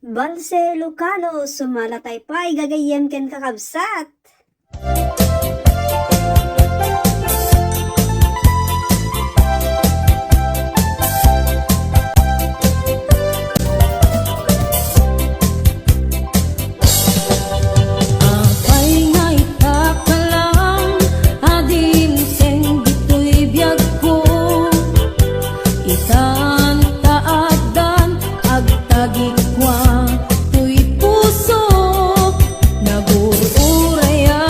Balse Lucano, sumalatay pa'y gagayem ken kakabsat. Agtagikwa tuy puso nagururaya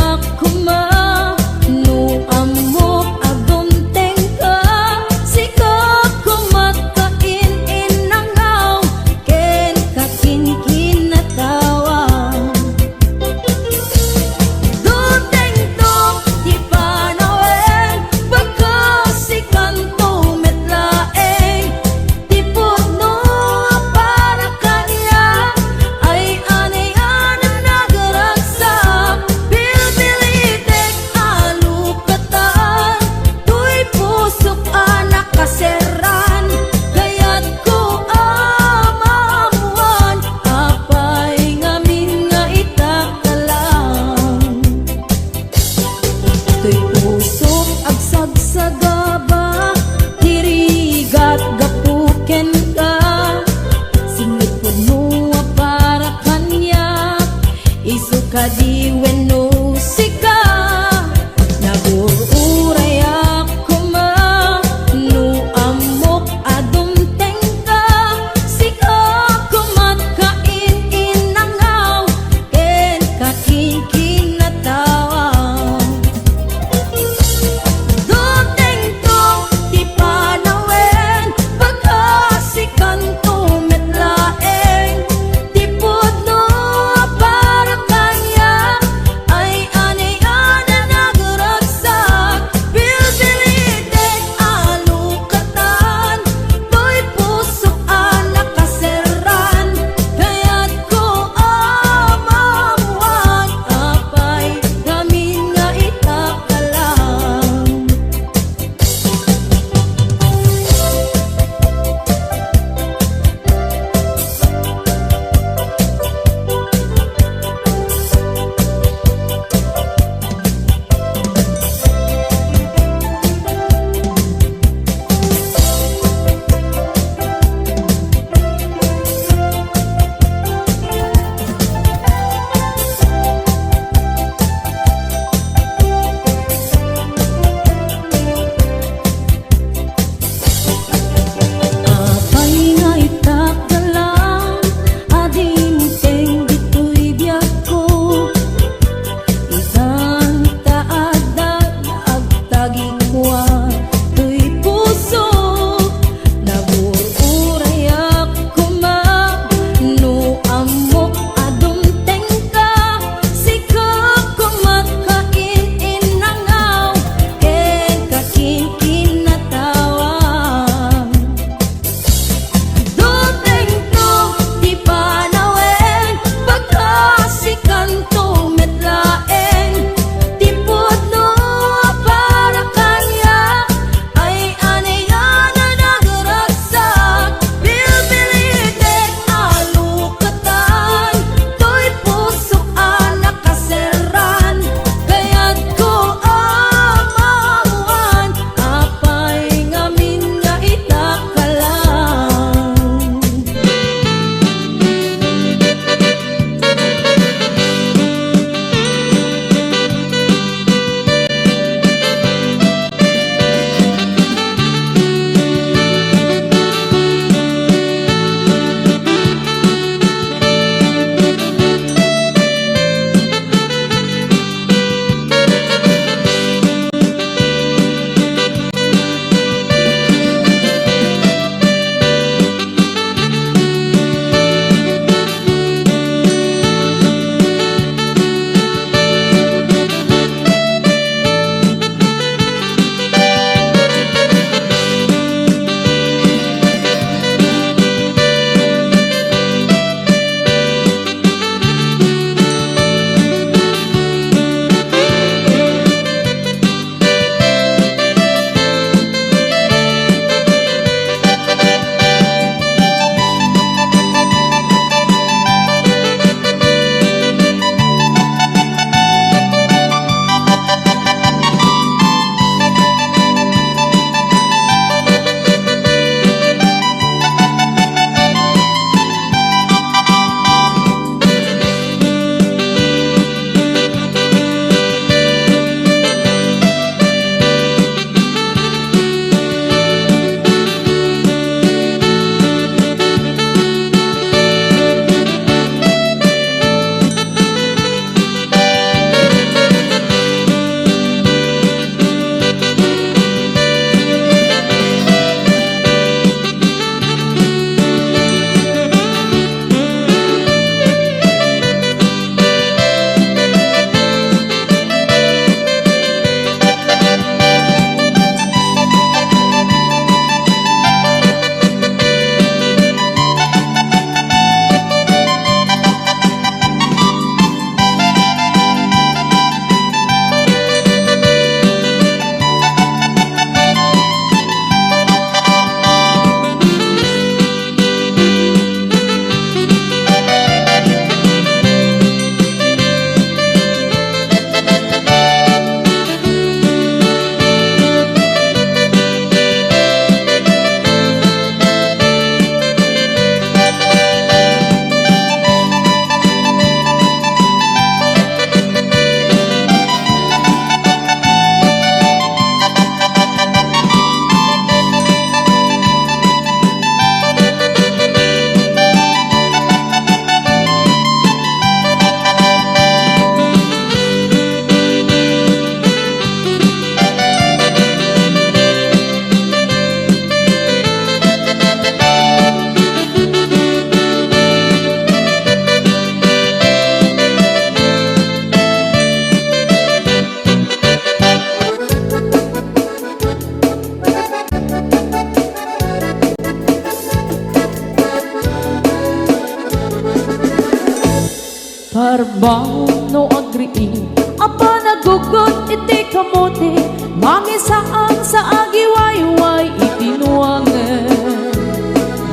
Parbaw no agriin apa nagugot iti kamote mangisaan sa agiwayway itinuangan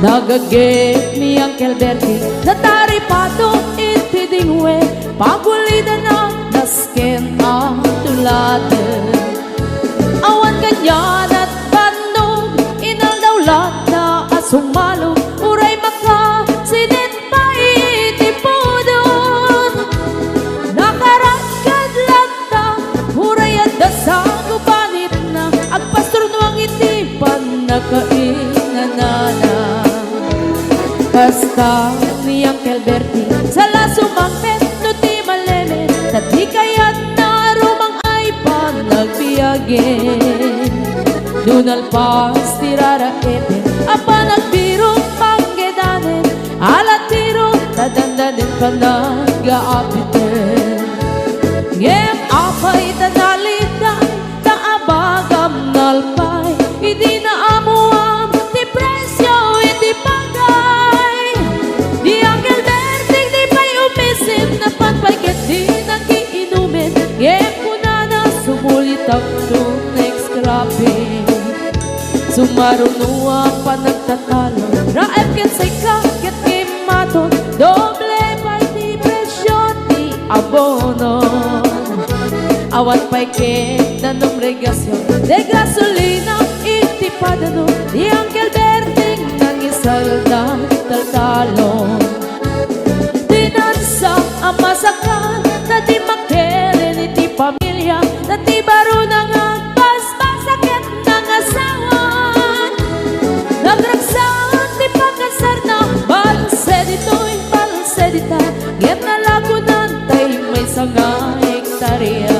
nagagit ni Uncle Bertie nataripato iti dingwe pagulida na nasken ang tuladan awan ganyan at bandog inaldawlat na asumalog uray maka sinit pa iti podon nakaragkad lagta uray at dasang ubanit na agpastor nuang iti panakainanana basta ni Uncle Bertie sala sumangpet no ti maleme tati kayat na rumang ay panagbiyagen dunal pas tirara ete apa nagbiro panggedanen alat tiro tadandanen panag-aapiten ngem apay tanalitan taabagam nalpay hindi na amuam ti presyo hindi pagay di Uncle Bertie di pa'y umisim na pagpagkat di nagiinumin ngem kunana sumulit ang next scrapping sumarunua pa nagtatalo raep ket say kaket kimaton doble pa'y ti presyo ti abono awan pa'y ket na nomregasyon de gasolina iti padano di Uncle Bertie nangisalda taltalon tinansa ang masakan na di makeren iti pamilya na ti baro nang agpaspasaket ng asawan nagragsan ti pagkasar na balse dito'y balse dita ngem nalagunan tay may sanga hektarya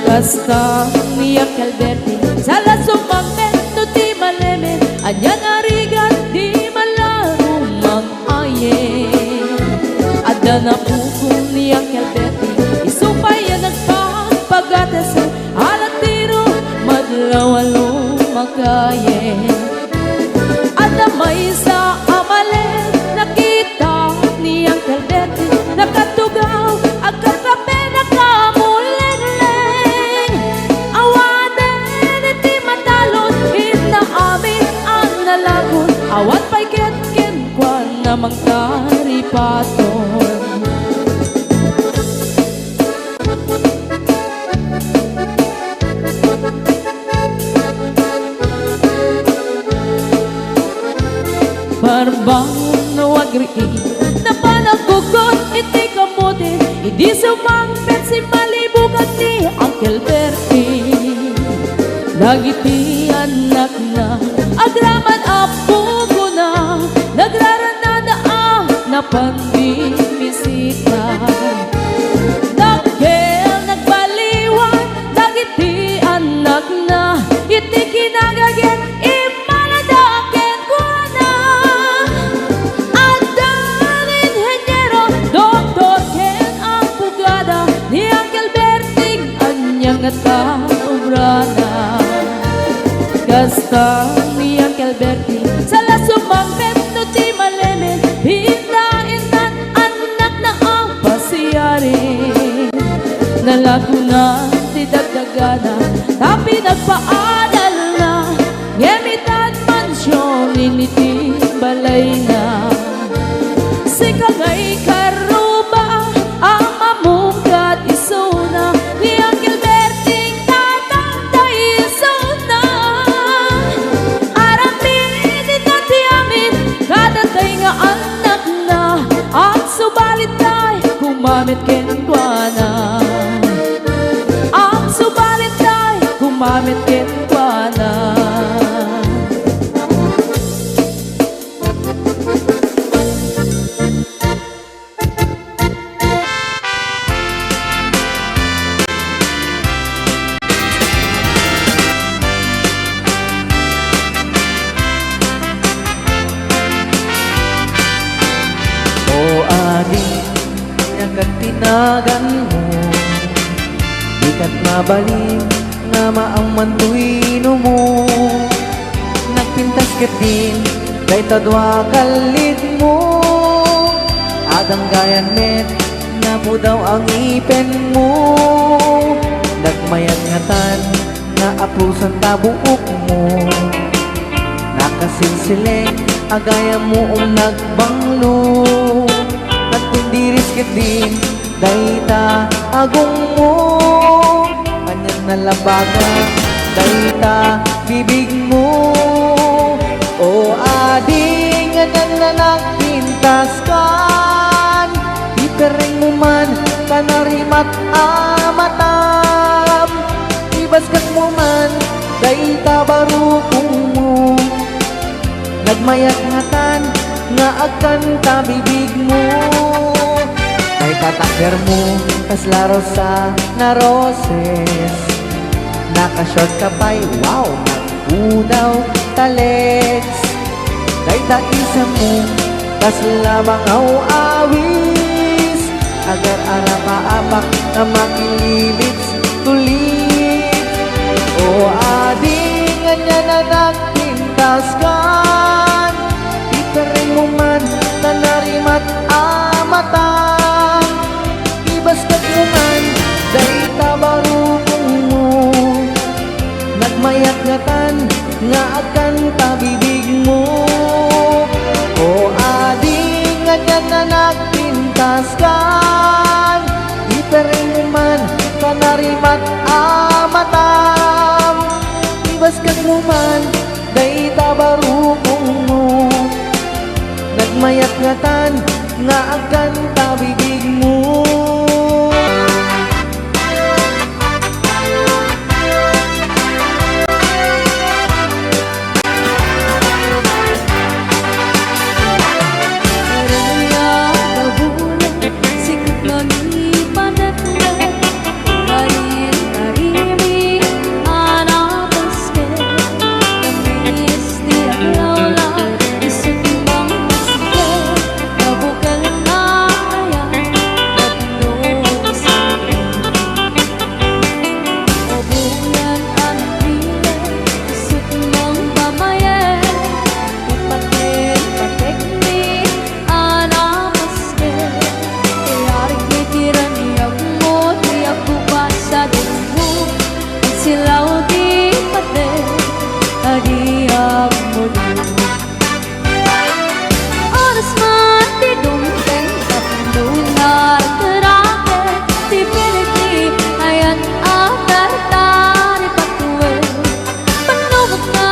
basta ni Uncle Bertie sala sumangmet no ti maleme anya narigat di malarong mag-ayen adda na pukong ni Uncle Bertie isupay yan nagpapagatasal alat tiro madlawalo magayen adda may sa amalen nakita ni Uncle Bertie nakatugaw agkakape nakamuleng-leng awanen iti matalon ita amin ang nalagon awat pa'y ket-ken kwa namang taripaton Parbaw no agriin na panagugot iti kamote hindi sumangpet si malibugan ni Uncle Bertie dagiti anak na agraman apo ko na nagraranada na panbimisita dagkel nagbaliwan dagiti anak na iti kinagagen imaladaken ko na adan inhenyero doktor ken ang pugada ni Uncle Bertie anyang ataobrana gasta ni Uncle Bertie sala sumangpet no ti maleme hindain anak na ang pasiyari nalagunan ti dagdagana tapi nagpaadal na ngemitan mansyon initi balay na si kagay karuba ang mamungkat isuna ni Uncle Bertie tatangtay isuna aramin iti amin kadatay nga anak na at subalit tay kumamit kenkwana ang subalit tay kumamit kenkwana tinagan mo ikat mabaling nga maamman tuwino mo nagpintas ket din kay tadwa kalit mo adang gayan met mo daw ang ipin mo. Nagmayat ngatan nga apusan tabuok mo. Nakasilsileng agaya mo nagbanglo. Nagpundiris kit din dayta agong mo. Kanyan nalabaga dayta bibig mo. O ading nga nagpintas kan. Ipereng mo man kanarimat amatam. Ibaskat mo man dayta barukong mo. Nagmayat ngatan nga akan tabibig mo. Kay tatakder mo kas laro sa na roses. Nakashort ka pa'y wow, nagpudaw taleks. Dayta isa mo kas lamang awis. Agar ara maapak na makililits tulit. O ading anya na nagpintas kan. Ipering mo man kanarimat amatang. Ibaskat mo man dayta barukong mo. Nagmayat ngatan nga akan tabibig mo. O ading anya na nagpintas kan. Ipering mo man kanarimat amatam. Ibaskat mo man dayta barukong mo. Nagmayat ngatan nga akan tabibig mo. Silaw di pate hadiah muli. Oras man di dumteng kapnunar terake. Di piliti ayan akartari patue. Panumok na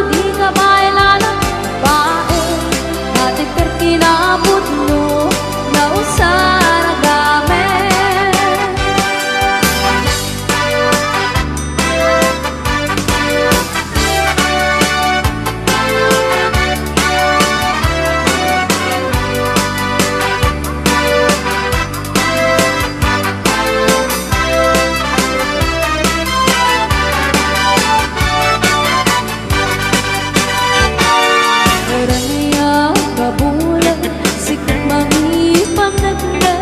di ka bailala bae. Natin kerkinabot no na usara game. Raya kabulan sikap mangipang nagda.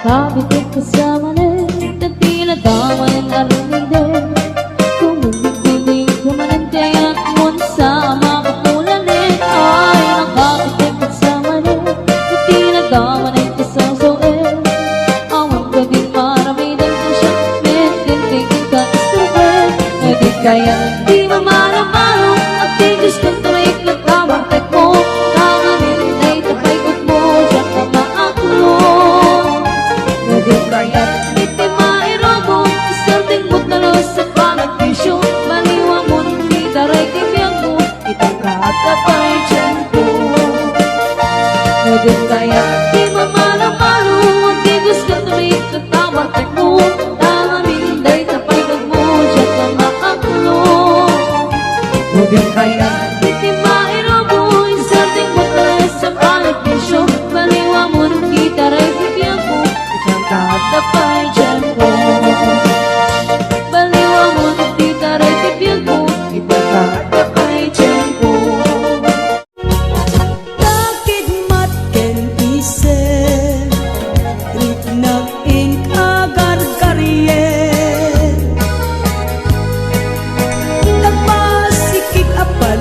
Nakabitik kasama rin at pinadamay ang arimide. Kumulig-kulig kumanante at ngun sa makapulanin. Ay, nakabitik kasama rin at pinadamay ang isang soe. Awang gabing maramidan ko siya, medintigin ka istuwe. E di kaya di mamalo-malo at di gustong tumiklat ka bakit mo. Tanganin ay tapaikot mo siya ka maaklo. E di kaya iti mairobo isang tingmot na los sa panagisyo. Maliwa mo hindi daray kibiyang mo itang katapay dyan ko. E di kaya di mamalo-malo at di gustong tumiklat ka bakit mo. Tanganin ay tapaikot mo siya ka maaklo. Huwag kaya Iti mairobo isang tingmot na los sa panagisyo. Maliwa mo hindi daray kibiyang mo itang katapay dyan ko. Baliwa mo hindi daray kibiyang mo itang katapay dyan ko. Takidmat ken isen Ritnag in agar-garyen Nagmasikik apal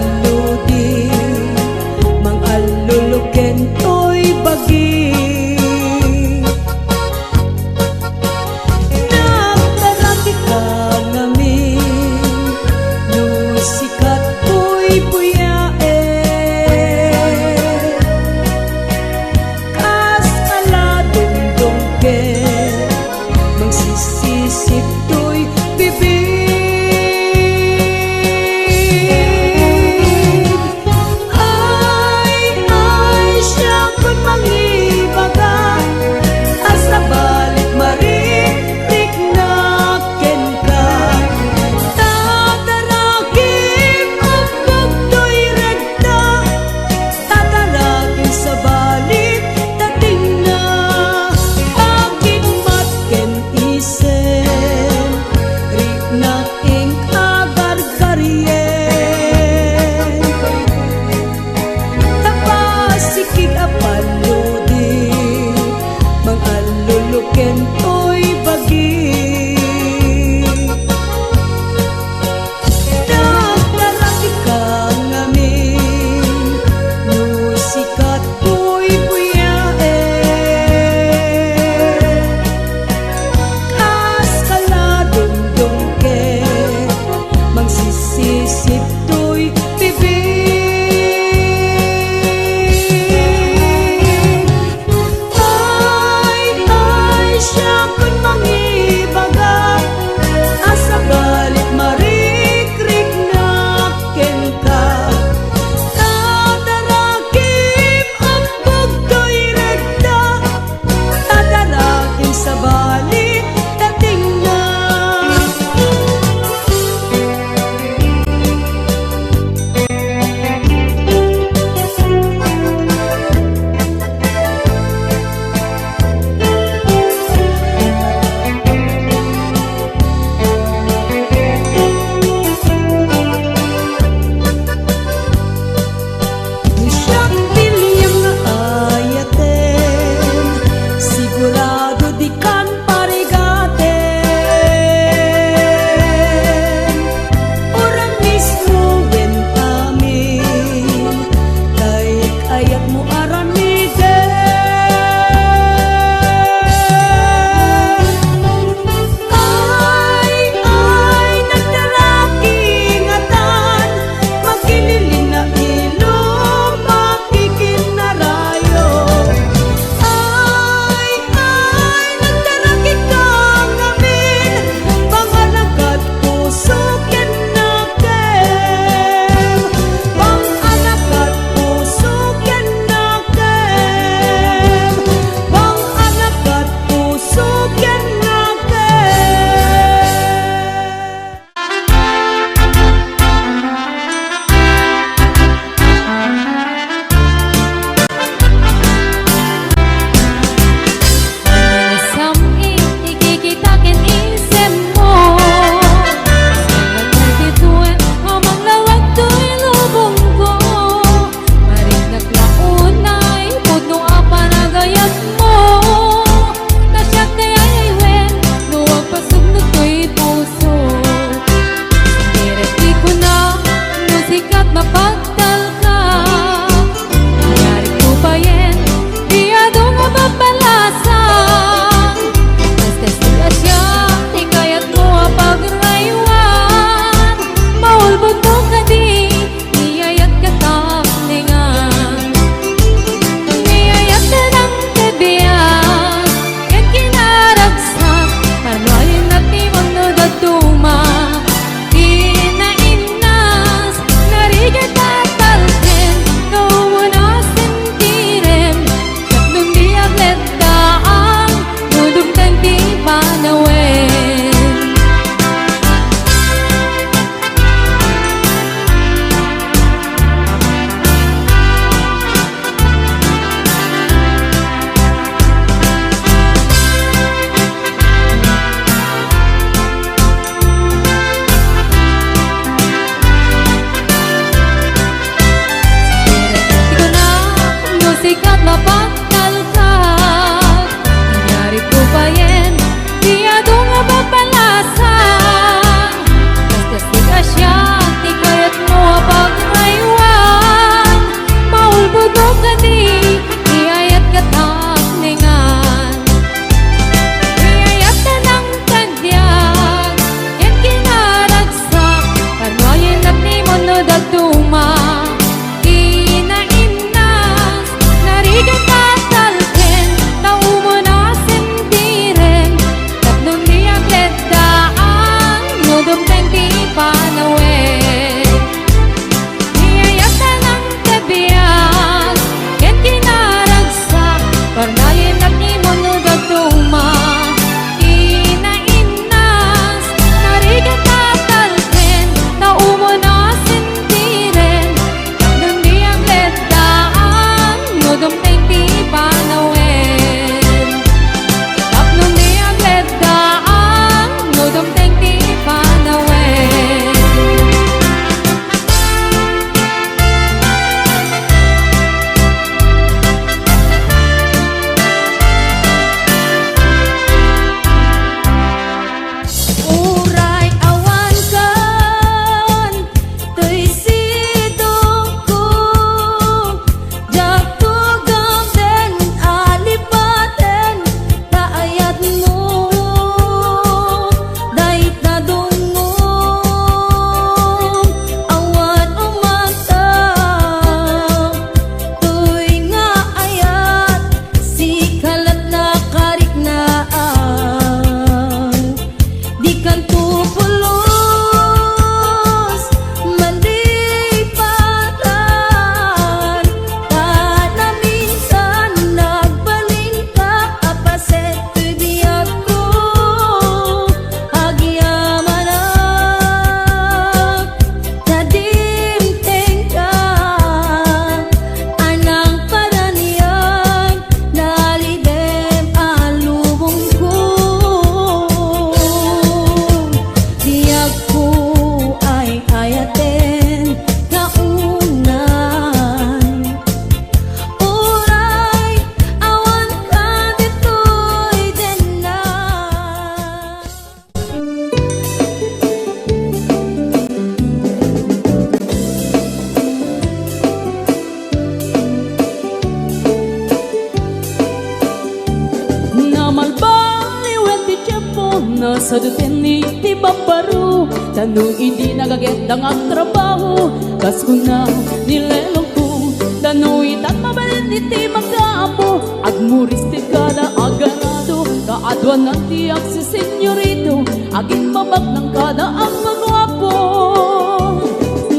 nasa duten iti bambaro. Tanong hindi nagagendang ang trabaho, kas ko na nilelong ko. Tanong itan mabalin iti magkaapo, agmuris ti kada agarado. Kaadwan ng tiyak si senyorito, aging mabag ng kada ang magwapo.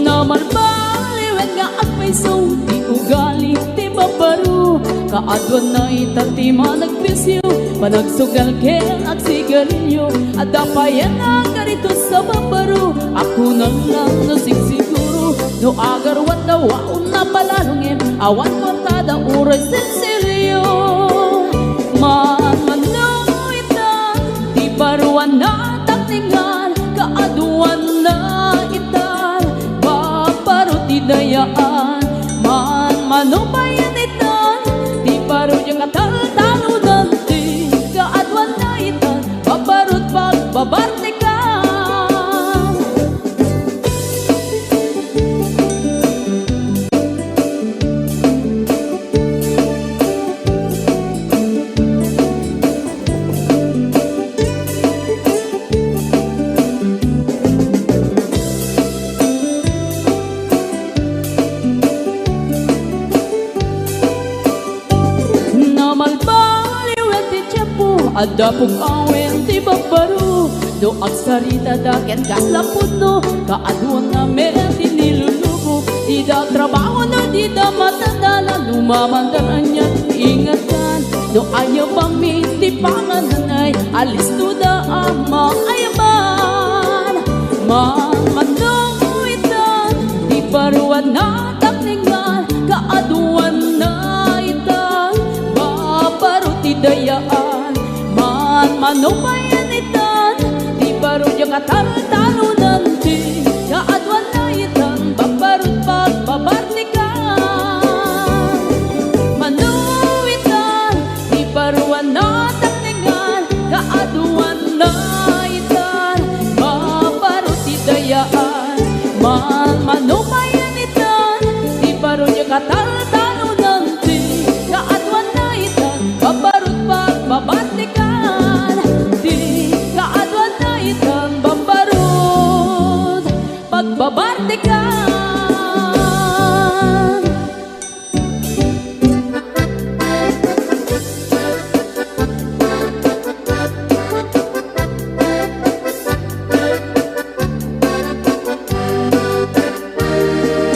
Namalbaliwen nga agpaiso, di ugali ti babaro. Kaadwan na itati managpisyo, panagsugal ken at sigarilyo. At dapayan ang karito sa babaro, ako nang lang nasigsiguro. No agarwat na waon na palalungin, awan portada uray sensilyo. Manmanuitan, di baruan na takningan, kaaduan na itan, babaro ti dayaan. Manmanubayan itan, di baro yung katal-talunan, di kaaduan na itan, babarot pagbabartikan. Ada pong awen ti babaro, do agsarita daken kaslapod no, kaaduan nga meron ti nilulubo. Di da trabaho no, di da matandala, lumamandaran niya ingatan. Do ayaw bang ti pangananay, alis to da ang maayaman. Manuitan, di baruan na takningan, kaaduan na itan, babaro ti dayaan. Manubayan itan, di baro yung katal-talunan, di kaadwan na itan, babarot pagbabartikan. Manuitan, di baruan na takningan, kaaduan na itan, babarot ti dayaan. Manubayan itan, di baro yung katal-talunan, di kaadwan na itan, babarot pagbabartikan. Pagbabartikan.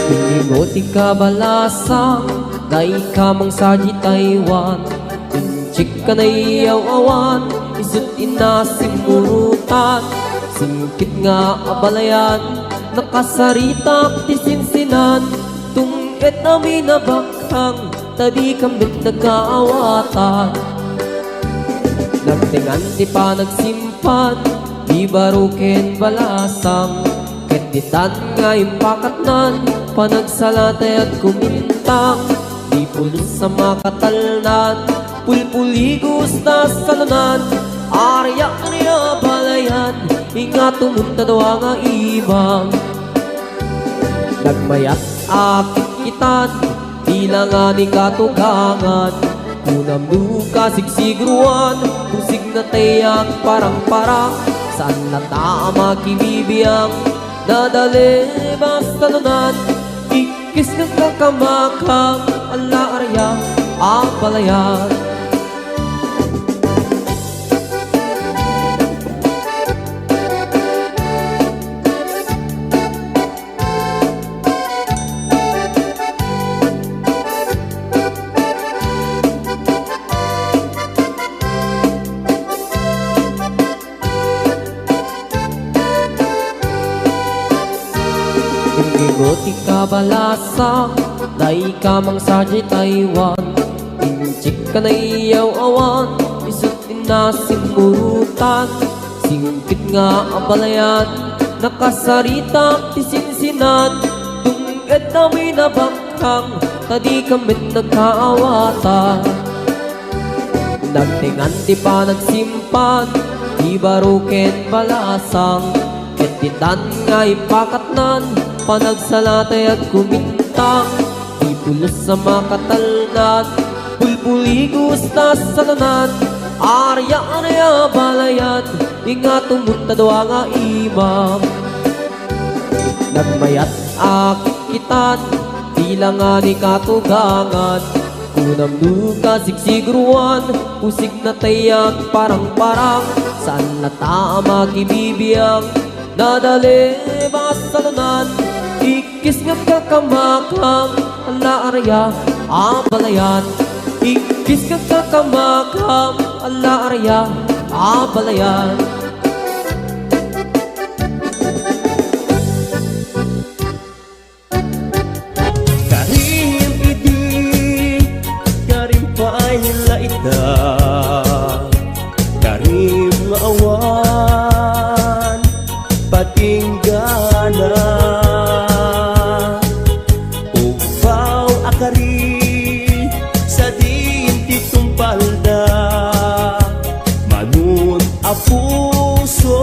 Ingoti ka balasang, day ka mang saji Taiwan. Inchik ka na iyaw-awan, isut inasimurutan. Singkit nga abalayan, nakasaritak ti sinsinan. Tungit nami na bakhang, tadi kamit nagkaawatan. Nagtingan ti pa nagsimpan, di baruken balasang. Kenditan nga impakatnan, panagsalatay at kumintang. Di pulos sa makatalnan, pulpuligos na salunan. Arya niya balayan, inga tumunta daw nga ibang. Nagmayat akit kitan, tila nga ni katugangan. Kunam duka sigsigruan, kusig na tayang parang-parang. Saan na tama kibibiyang, dadali basta nunan. Ikis ng kakamakang, ala arya ang balayan. Ingoti ka balasang, day ka mang saji Taiwan. Inchik ka na iyaw-awan, isut inasimurutan. Singkit nga ang balayan, nakasaritak ti sinsinan. Tungit nami na bakhang, tadi kamit nagkaawatan. Nagtingan ti pa nagsimpan, di baruken balasang. Ketitan nga ipakatnan, panagsalatay at kumintang. Di pulos sa makatalnan, pulpuligos na salunan. Arya-arya balayan, Inga tumunta doa nga imam. Nagmayat akit kitan, tila nga ni katugangan. Unam nuka sigsigruan, usig na tayag parang-parang. Saan na tama kibibiyang, nadali masalunan. Ikis nga kakamakam, ala arya abalayan. Ikis nga kakamakam, ala arya abalayan. Karim idi, karim paila ita, karim nga awan, patinggana. Ubaw akari, sa dinti tumpalda, manun apuso,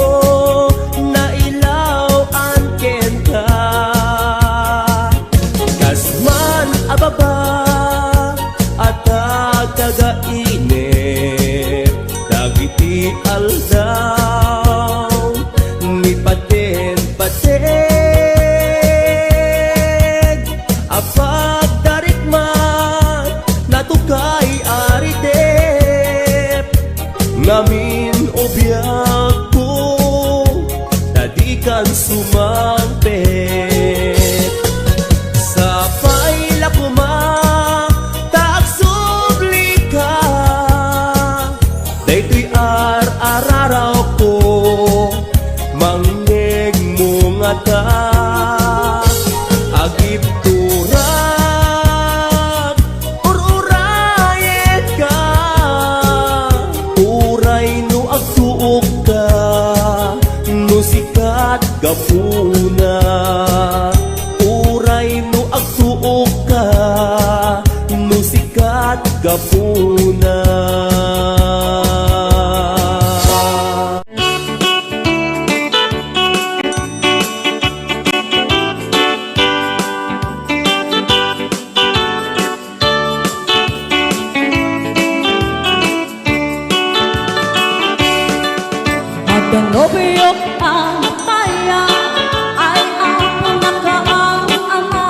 na ilaw ang kenta. Kasman ababa at kagainip, dagiti aldaw ni paten-pateg. Apag darikman natukay aritep, ngamin obyak ko tadikan sumampet. Sa paila kuma taag sublika, daytoy ar-araraw ko, mangeg mo nga ta. Agip turak, ururayet ka, uray no agtuok ka, no sikat gapuna. Uray no agtuok ka, no sikat gapuna. At ang nobyo ang mataya ay ang nakaang ama.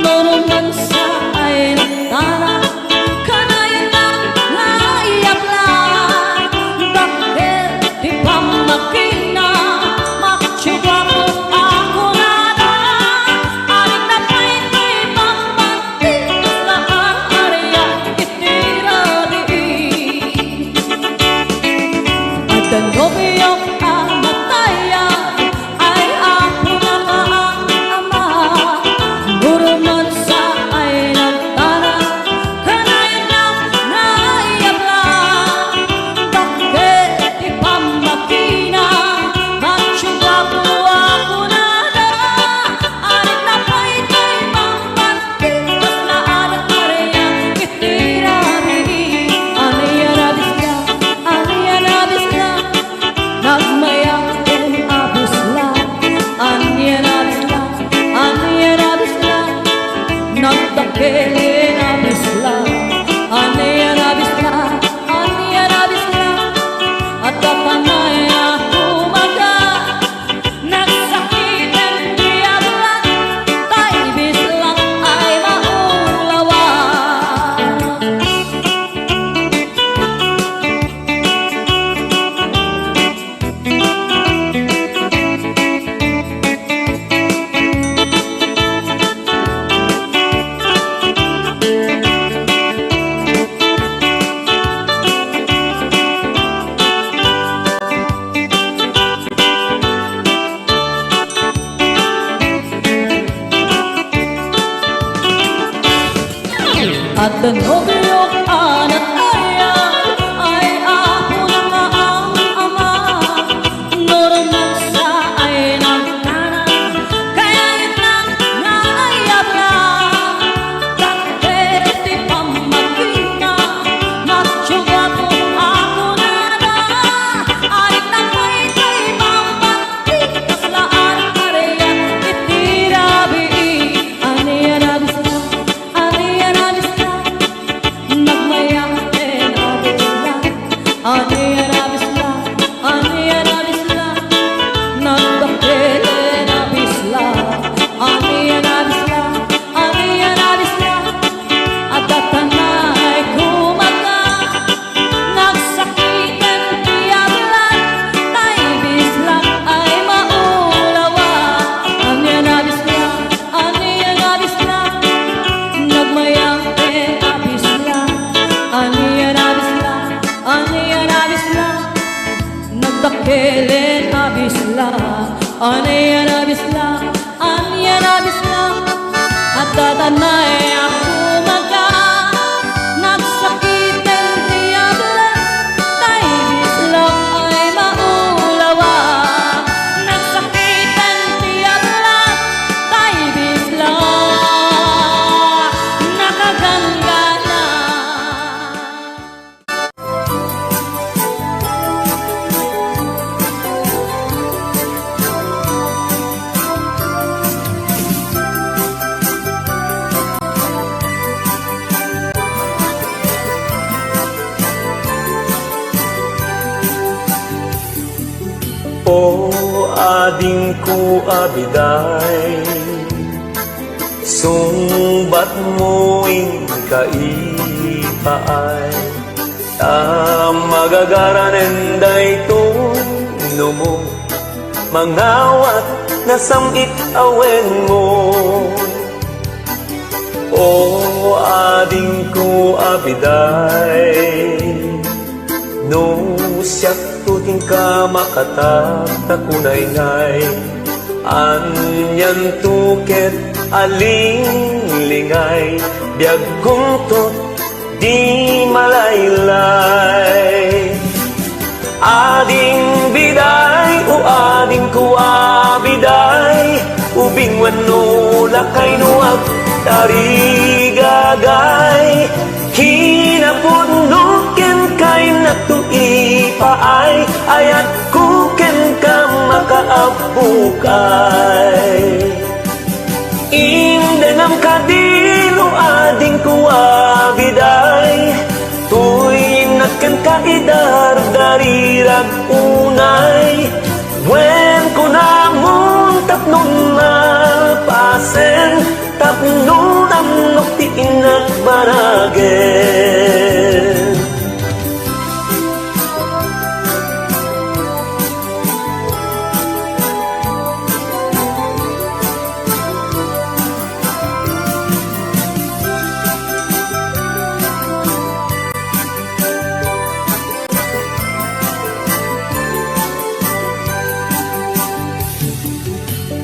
Noron sa ay nagtana, kanayan lang naiyak lang. Bakit di pa makina, makitsugwa po ako nada. Aling na pa'y may pambantis na ang area itirali. At ang nobyo ang mataya ay ako nakaang ama. Puro man sa ay nagtana, kanayan lang naiyak lang. Bakit di pa makina, magtsuga po ako nada. Alit na pa'y may pambantis na ang area itirali. Aniya na bisla, aniya na bisla, nagmayang din abusla. Aniya na bisla, aniya na bisla, nagdakili na bisla. Aniya na bisla, aniya na bisla, at kapanay na humaga. Nagsakitan di abla, tay bisla ay maulawan. At ang nobyo anak aya ay ako nakaang ama. Noron sa ay nagtana, kaya lang naiyak lang. Bakit di pa makina, magtsuga po ako nada. Alit na pa'y kay mambantis na ang area itirabi. Aniya na bisla, aniya na bisla, abisla, nagdakelen abisla, anayan abisla, anyan abisla, at tatanay ako maga, nagsakiten tiyabla, tay bisla ay maulawa, nagsakiten tiyabla, tay bisla, nakagangga na. O ading ko abiday, sumbat mo'ing kaipaay, magagaran dayto mo, mangawat na samit awen mo. O ading ko abiday, no siyak tuting ka makatakunay-ngay, anyan tuket aling-lingay, biyag kungtot di malaylay. Ading biday o ading kuabiday, ubing wano lakay nuag tarigagay, kinapunukin kay natuipaay, ayat kuken ka makaabukay. Indenam kadilo ading kuabiday, tuinaken ka idar darirag unay, wen ko namun tapnon malpasen, tapnon ang nukti inagbaragin.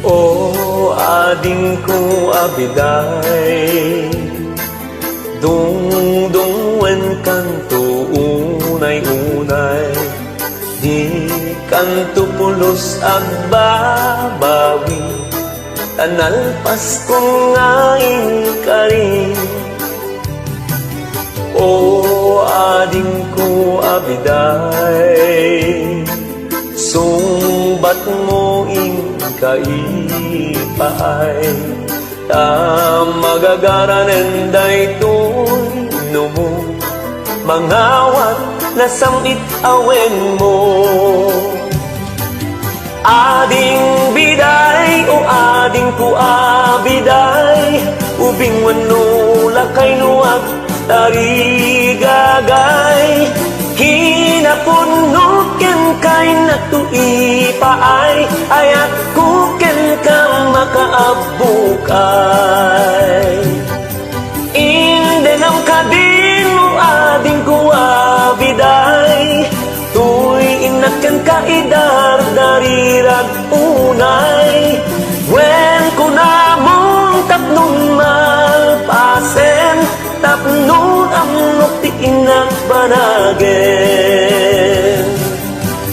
O ading ko abiday, dungdungwen kanto unay-unay, di kanto pulos agbabawi, tanalpas kong ngaing karin. O ading ko abiday, sumbat mo ing kaipaay, magagaran daytoy mo, mangawat na samit awen mo. Ading biday o ading kuabiday, ubing wano lakay nuag tarigagay, kinapunukin kay natuipaay, ayat kuken ka makaabukay. Indenam kadin mo ading kuabiday, tuy inaken ka idar darirag unay, wen ko namong tapnon malpasen, tapnon ang nukti inagbanagin.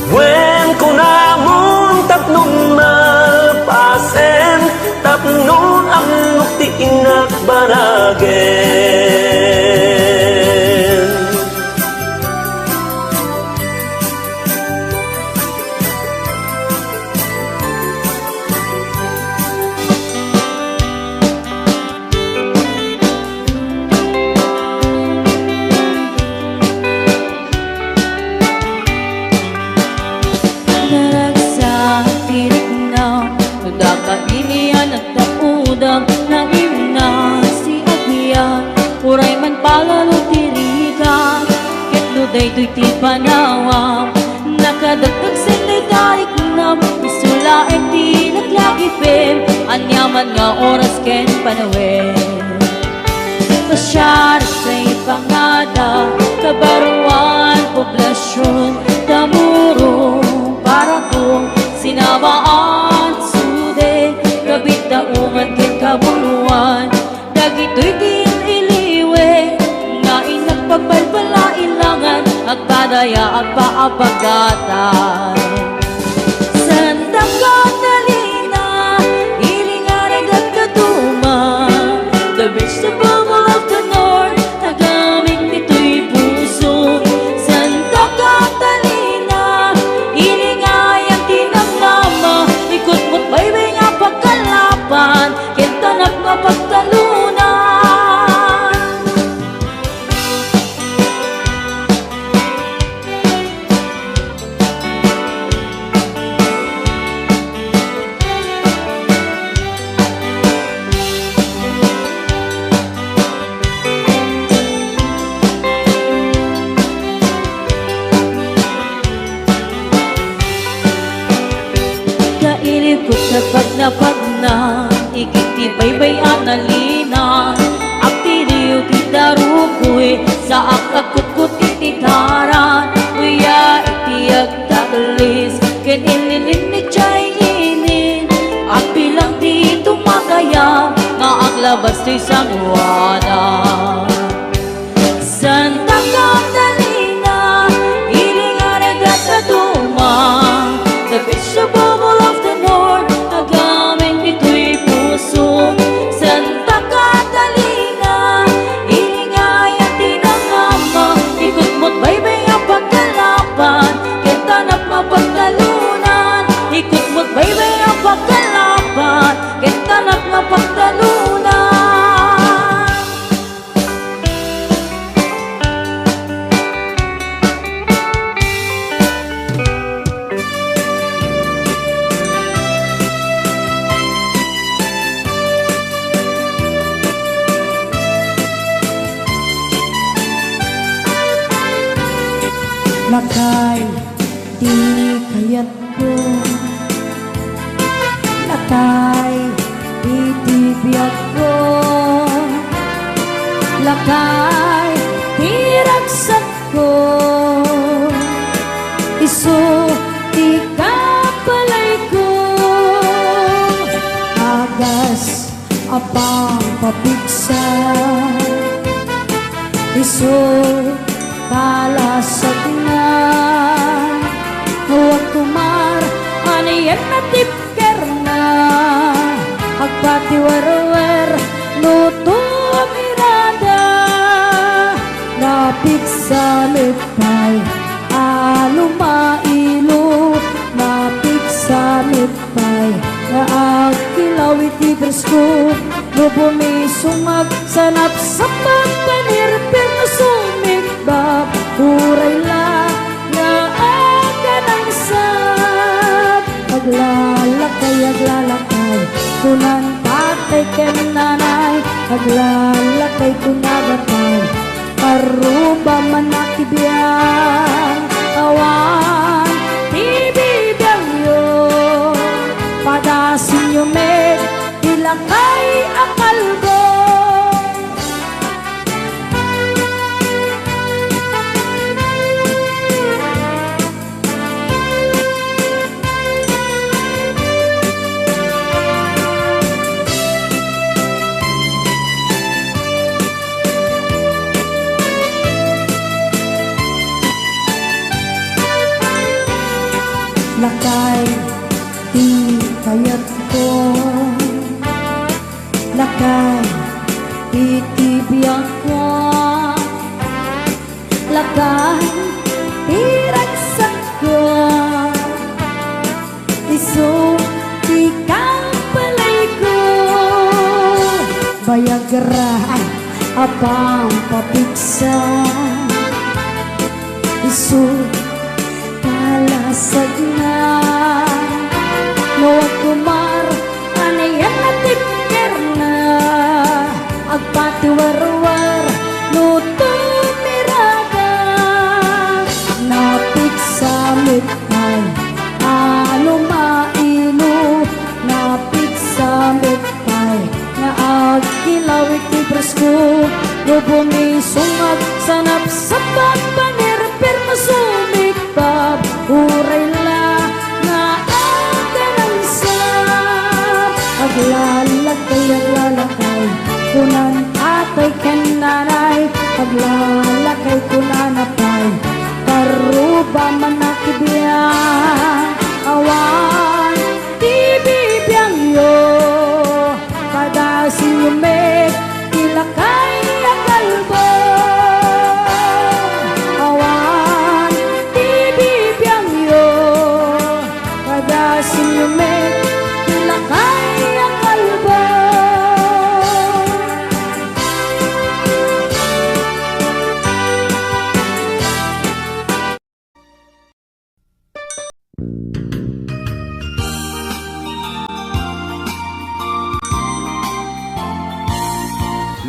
Wen ko namong tapnon malpasen, tapnon ang nukti inagbanagin. Daytoy ti panawam, nakadagdag sila'y tarik nam, isula ti naglakipin, anyaman nga oras ken panawin. Masyara sa'y pangada, kabaruan, poblasyon, madaya at paapagatay. Santa Catalina, ilingarig at katuma, the vegetable of the north, tagamit nito'y puso. Santa Catalina, ilingay ang tinamnama, ikot mo't baybay nga pagkalapan, kintanak nga pagtalunan. Kailikot na pagnapag na, ikitibaybay analina, aptiliw titarukoy, sa akakutkut ititaran, uya itiyag tatalis, ken inilin ni chay inin, apilang di tumakaya, nga aglabas to'y sangwana. Santa Catalina, ilingarag at katuma, the vegetable of the north, tagamit nito'y puso. Santa Catalina, ilingay ang tinangama, ikot mo't baybay ang pagkalapan, kintanak mapagtalunan. Ikot mo't baybay ang pagkalapan, kintanak mapagtalunan. Lakay, di kayat ko. Lakay, itibiyag ko. Lakay, tiragsak ko. Isu, di kapalay ko. Agas, apang papiksa. Isu, talasag na. Huwag tumar, aniyan na tipker na. Agpatiwarwer, luto mirada. Napit sa lipay, alumailu. Napit sa lipay, naagkilaw itibers ko. Lubumisumag, sanap sa pagpanirpir na sumigbab. Uray la, nga aga ng sab. Aglalakay, kunan tatay ken nanay. Aglalakay kunagatay, paruba manakibiyang. Awan, ibibiyang yun, padasin yung med, ilakay akalbo. Lakay, di kayat ko. Lakay, itibiyang ko. Lakay, iragsak ko. Isu, di kang palay ko. Bayagra, apang papiksa. Isu, talasag na. Huwag kumar, anayan na tipker na. Agpatiwarwar, luto mirada. Napit sa mitay, alumailu. Napit sa mitay, naagkilaw itibres ko. Lubumisumag, sanap sa pagpanirpir na sumigbab. Uray la, nga aga ng sab. Aglalakay, kunan tatay ken nanay. Aglalakay kunanapay, aruba manakibiyang awan di bibiyang yo kada siumek tilakay akalbo awan di bibiyang yo kada siumek tilakay akalbo.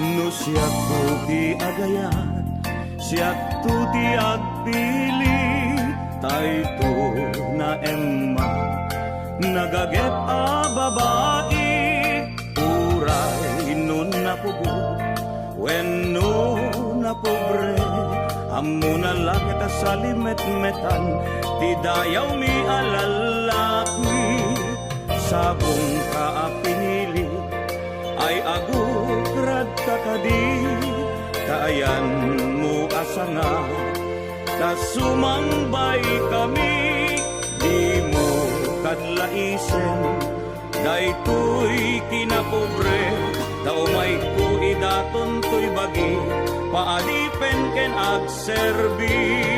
No siyak tuti agayan, siyak tuti agpili, tayto na emma, nagaget a babae, uray nun na pugo, wenno na pobre, amo na lakit sa limet-metan, ti dayaw mi alalaki, sabong ka pinili, ay agukrad kakadi, kaayan mo asanga, kasumambay kami, di mo kadlaisen, daytoy kinapobre, daumay ko idaton to'y bagi, paalipen ken agserbi.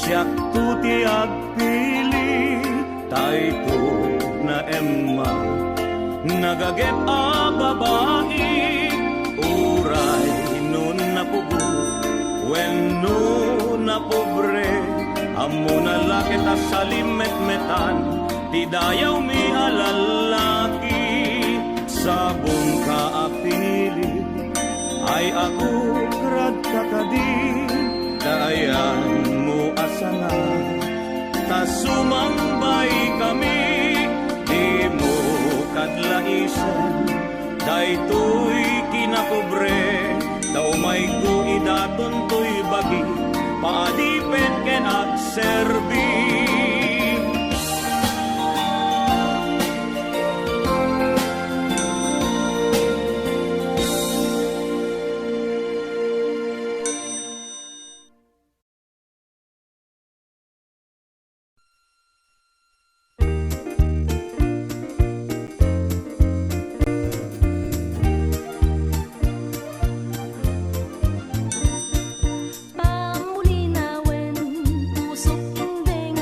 Siyak tuti agpili, tayto na emma, nagaget a babae, uray nun na pugo, wenno na pobre, amo na lakit sa limet-metan, ti dayaw mi alalaki, sabong ka pinili, ay ako grad kakadi, kaayan mo asanga, kasumambay kami, di mo kadlaisen, daytoy kinapobre, daumay ko idaton to'y bagi, paadipet ken agserbi. Pamulinawen, pusok indeng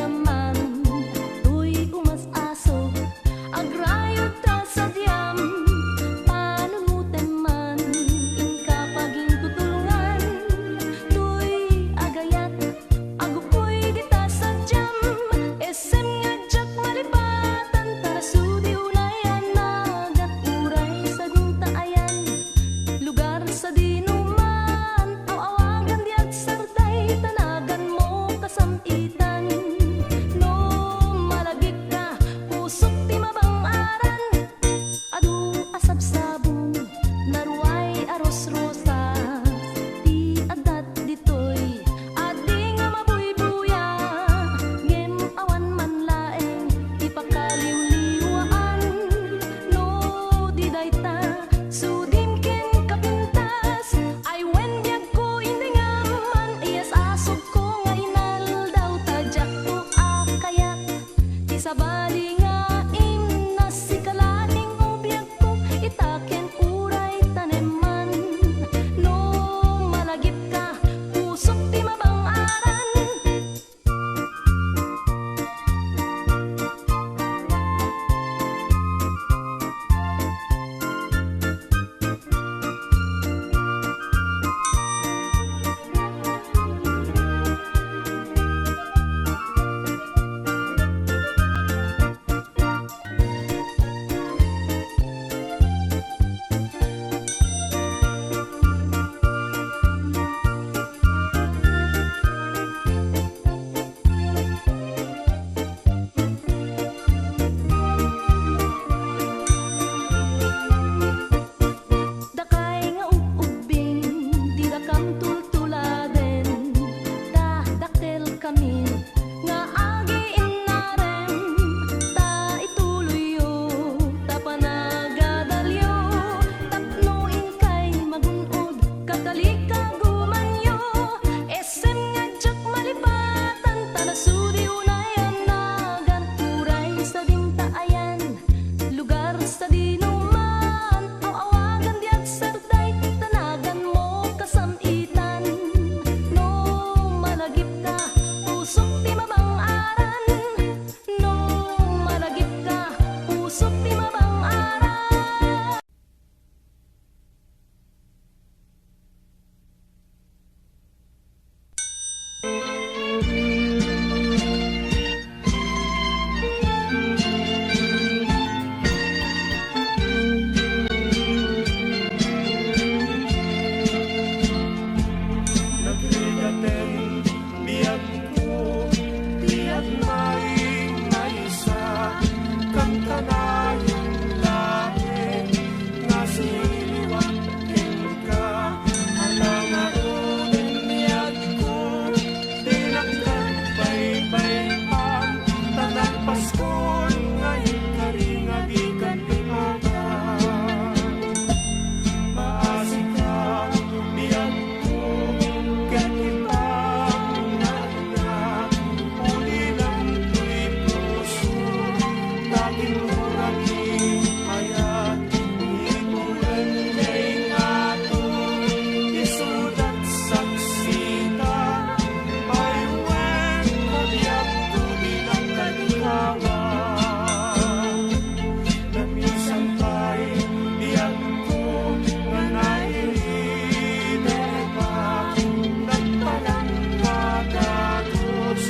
Inurani ayat ikuran kay nato isudat saksita ay wen kagyap to bilang kanikawa na minsan pa'y diyan ko nga nairide pa nagpalang kagatos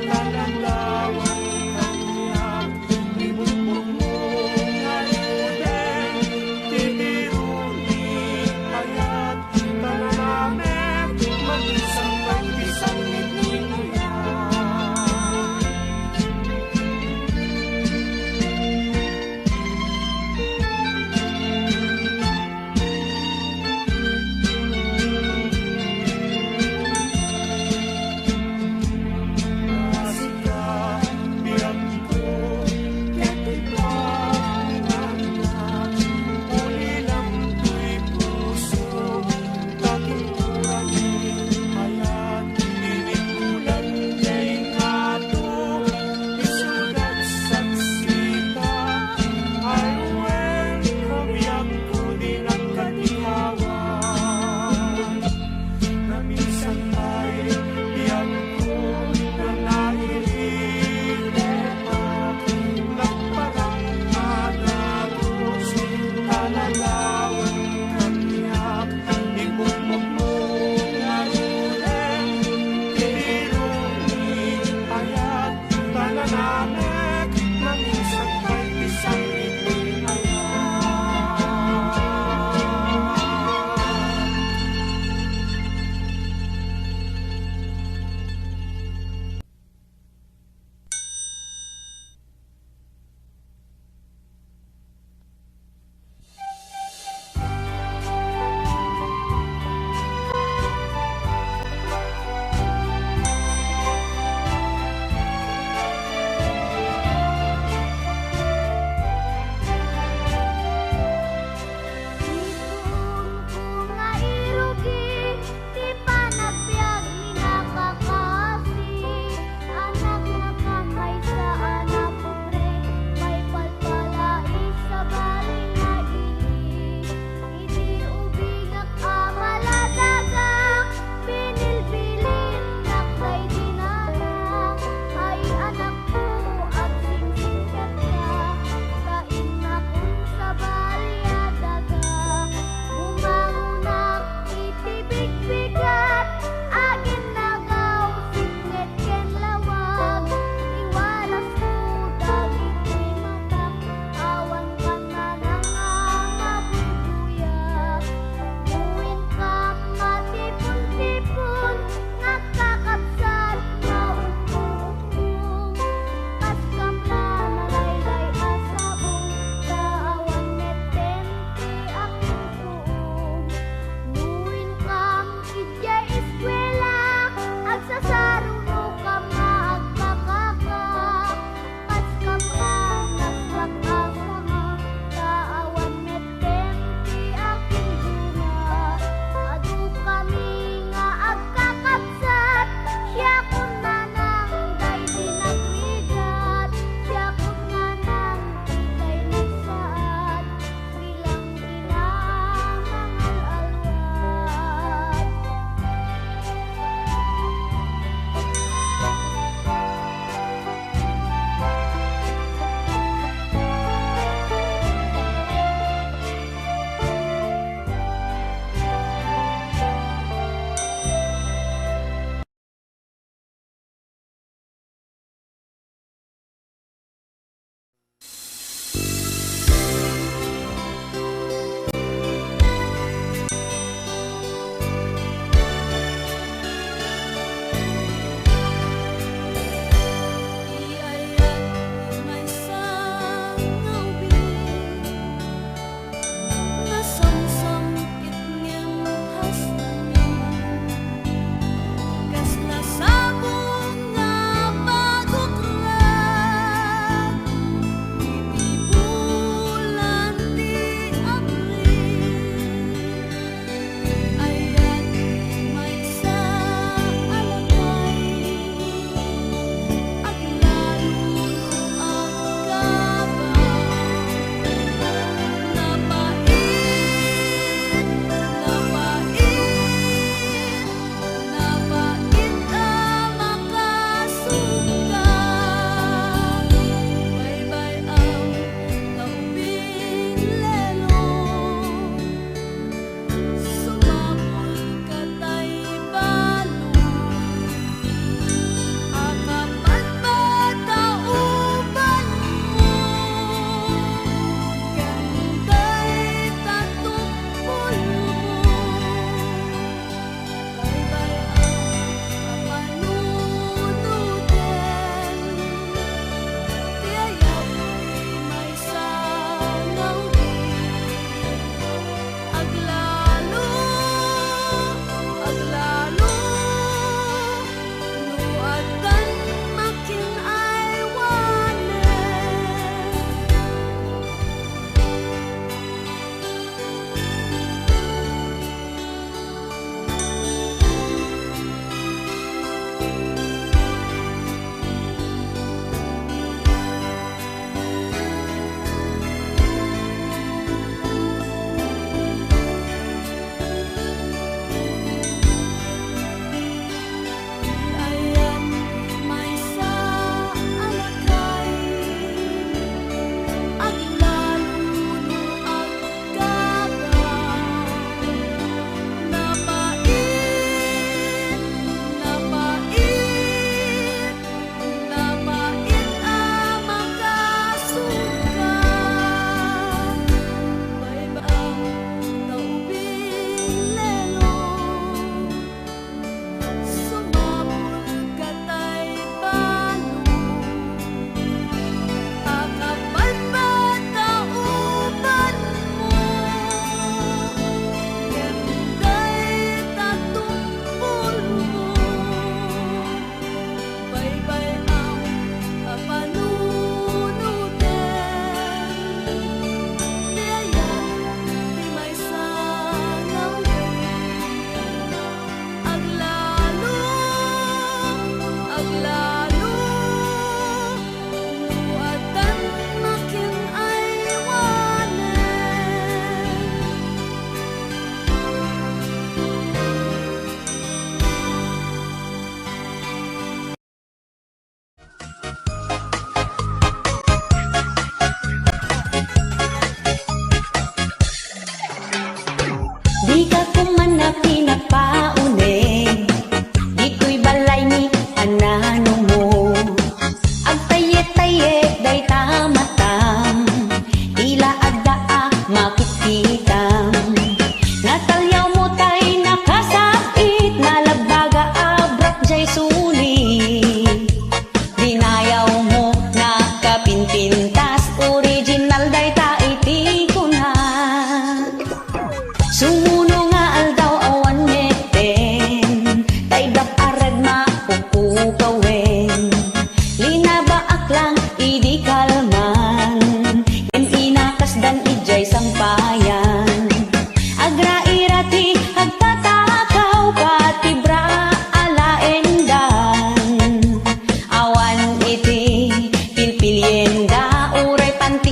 lalandawan kanya ibubog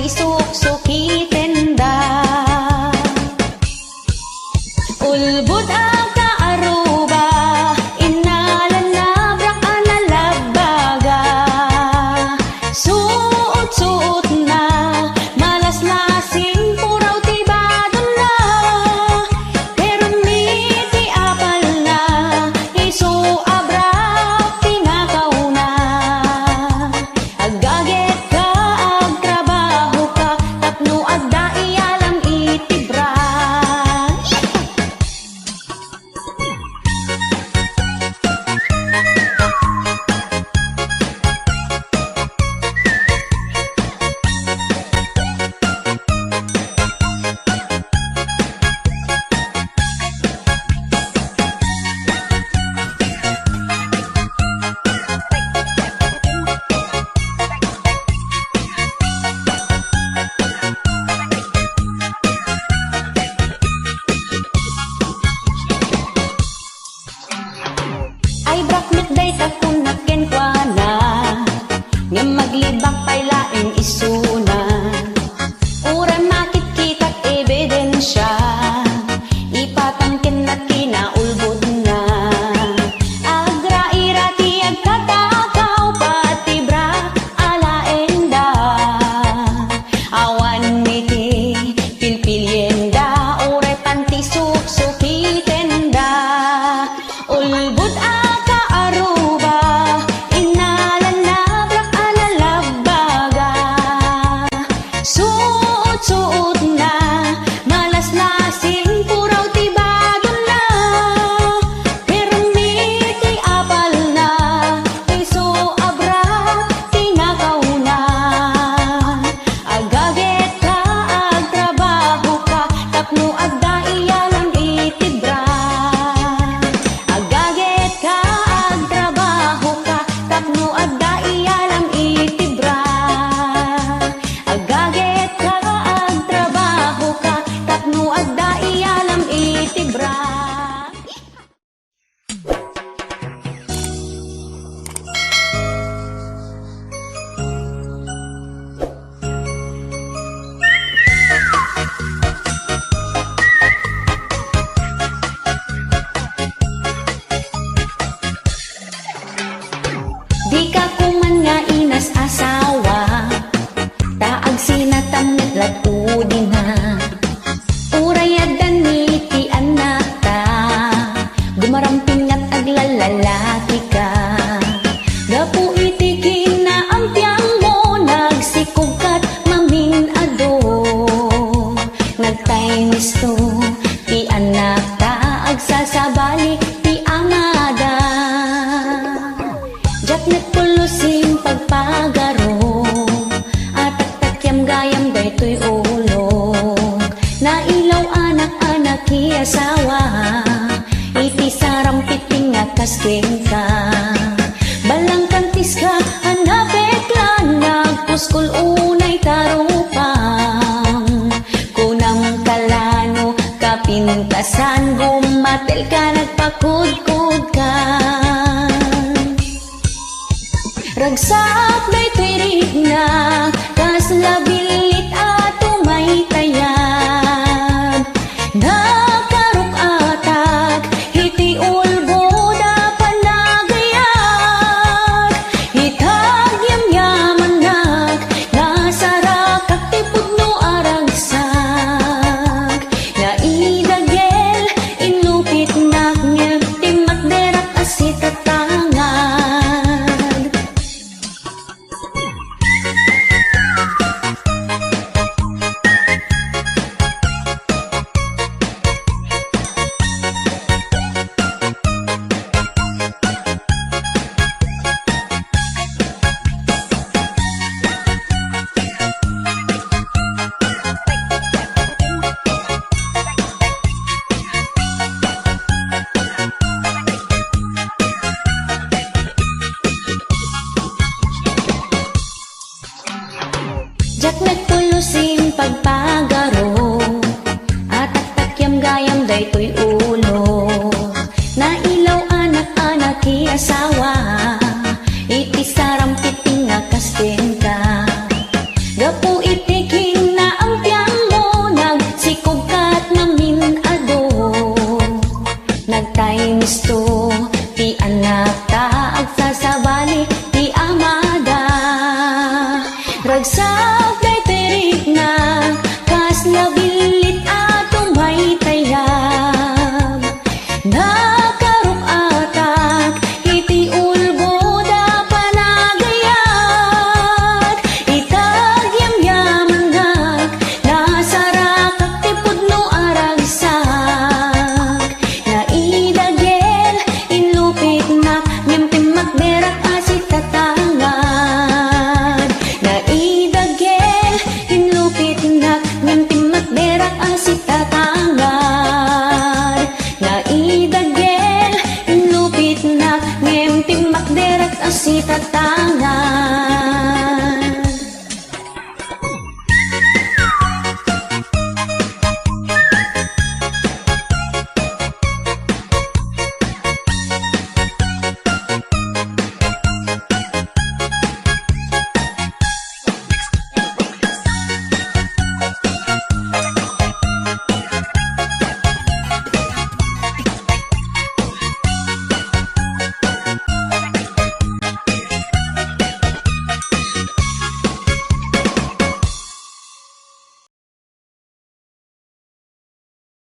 ti suksukiten da. Ulbud ang kaaruba, inalan na brak analagbaga. Suot-suot na, malas-lasing puraw tibadon na. Pero ti apal na, isu abrak tinakaw na. Agaget ka, agtrabaho ka, tapno agda iyalang itibra. Ay brakmit day takunaken kwa na, nga maglibak pay laing isuna. Uray makit-kitak ebidensya, ipatangkin na kinaulbod na. Agra irati agtatakaw pati bra alaenda. Awan miti pilpilyenda, uray panti suksukiten da. Ulbud ang kaaruba, inalan na brak analagbaga. Suot-suot na, malas-lasing puraw tibadon na. Pero ti apal na, isu abrak tinakaw na. Agaget ka, agtrabaho ka, tapno agda iyalang itibra. Agaget ka, agtrabaho ka, tapno agda iyalang itibra. Agaget ka, agtrabaho ka, tapno agda iyalang itibra. Di ka kuman nga inas asawa, taag sinatamit latudi na. Urayadan ni ti anak ta, gumaramping at aglalalaki ka. Gapu iti kinaampiang mo, nagsikog kat mamin ado. Nagtainis to, ti anak ta, agsasabali ti amada. Jak nagpulusin pagpagaro, at takyam gayam daytoy ulog. Nailaw anak-anak asawa, iti sarampiting nga kasking ka. Balang kantis ka, anapeklan, nagpuskol unay tarupang. Kunam kalano, kapintasan, gumatel ka, nagpakudkod ka. Ragsak day tirig na, kas labilit at umay tayag. Nakaruk atak, hiti ulbo da panagayag. Hitag yam-yaman nak, nasarakak ti pudno aragsak. Naidagel, inlupit nak ngem, ti makderak asit at tangad. Jak nagpulusin pagpag